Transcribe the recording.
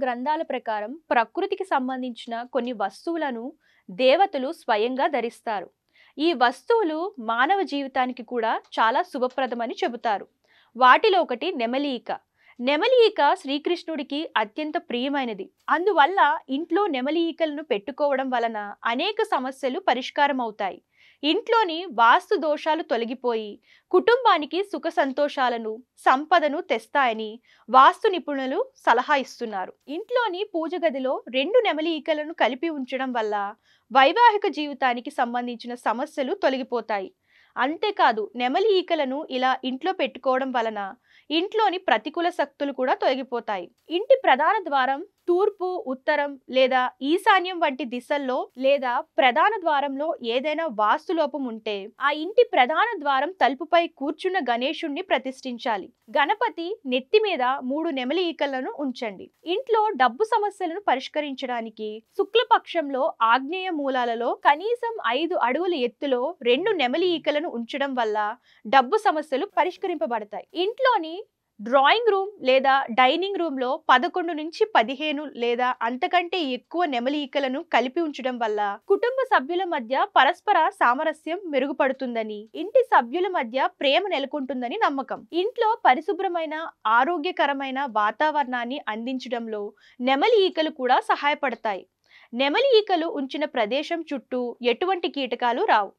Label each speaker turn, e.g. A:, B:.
A: గ్రంథాల ప్రకారం ప్రకృతికి సంబంధించిన కొన్ని వస్తువులను దేవతలు స్వయంగా ధరిస్తారు. ఈ వస్తువులు మానవ జీవితానికి కూడా చాలా శుభప్రదమని చెబుతారు. వాటిలో ఒకటి నెమలి ఈక. నెమలి ఈక శ్రీకృష్ణుడికి అత్యంత ప్రియమైనది. అందువల్ల ఇంట్లో నెమలి ఈకలను పెట్టుకోవడం వలన అనేక సమస్యలు పరిష్కారం అవుతాయి. ఇంట్లోని వాస్తు దోషాలు తొలగిపోయి కుటుంబానికి సుఖ సంతోషాలను, సంపదను తెస్తాయని వాస్తు నిపుణులు సలహా ఇస్తున్నారు. ఇంట్లోని పూజ గదిలో 2 నెమలి ఈకలను కలిపి ఉంచడం వల్ల వైవాహిక జీవితానికి సంబంధించిన సమస్యలు తొలగిపోతాయి. అంతేకాదు, నెమలి ఈకలను ఇలా ఇంట్లో పెట్టుకోవడం వలన ఇంట్లోని ప్రతికూల శక్తులు కూడా తొలగిపోతాయి. ఇంటి ప్రధాన ద్వారం తూర్పు, ఉత్తరం లేదా ఈశాన్యం వంటి దిశల్లో లేదా ప్రధాన ద్వారంలో ఏదైనా వాస్తు లోపం ఉంటే ఆ ఇంటి ప్రధాన ద్వారం తలుపుపై కూర్చున్న గణేశుణ్ణి ప్రతిష్ఠించాలి. గణపతి నెత్తి మీద 3 నెమలి ఈకలను ఉంచండి. ఇంట్లో డబ్బు సమస్యలను పరిష్కరించడానికి శుక్లపక్షంలో ఆగ్నేయ మూలాలలో కనీసం 5 అడుగుల ఎత్తులో 2 నెమలి ఈకలను ఉంచడం వల్ల డబ్బు సమస్యలు పరిష్కరింపబడతాయి. ఇంట్లోని డ్రాయింగ్ రూమ్ లేదా డైనింగ్ రూమ్ లో 11 నుంచి 15 లేదా అంతకంటే ఎక్కువ నెమలి ఈకలను కలిపి ఉంచడం వల్ల కుటుంబ సభ్యుల మధ్య పరస్పర సామరస్యం మెరుగుపడుతుందని, ఇంటి సభ్యుల మధ్య ప్రేమ నెలకొంటుందని నమ్మకం. ఇంట్లో పరిశుభ్రమైన, ఆరోగ్యకరమైన వాతావరణాన్ని అందించడంలో నెమలి ఈకలు కూడా సహాయపడతాయి. నెమలి ఈకలు ఉంచిన ప్రదేశం చుట్టూ ఎటువంటి కీటకాలు రావు.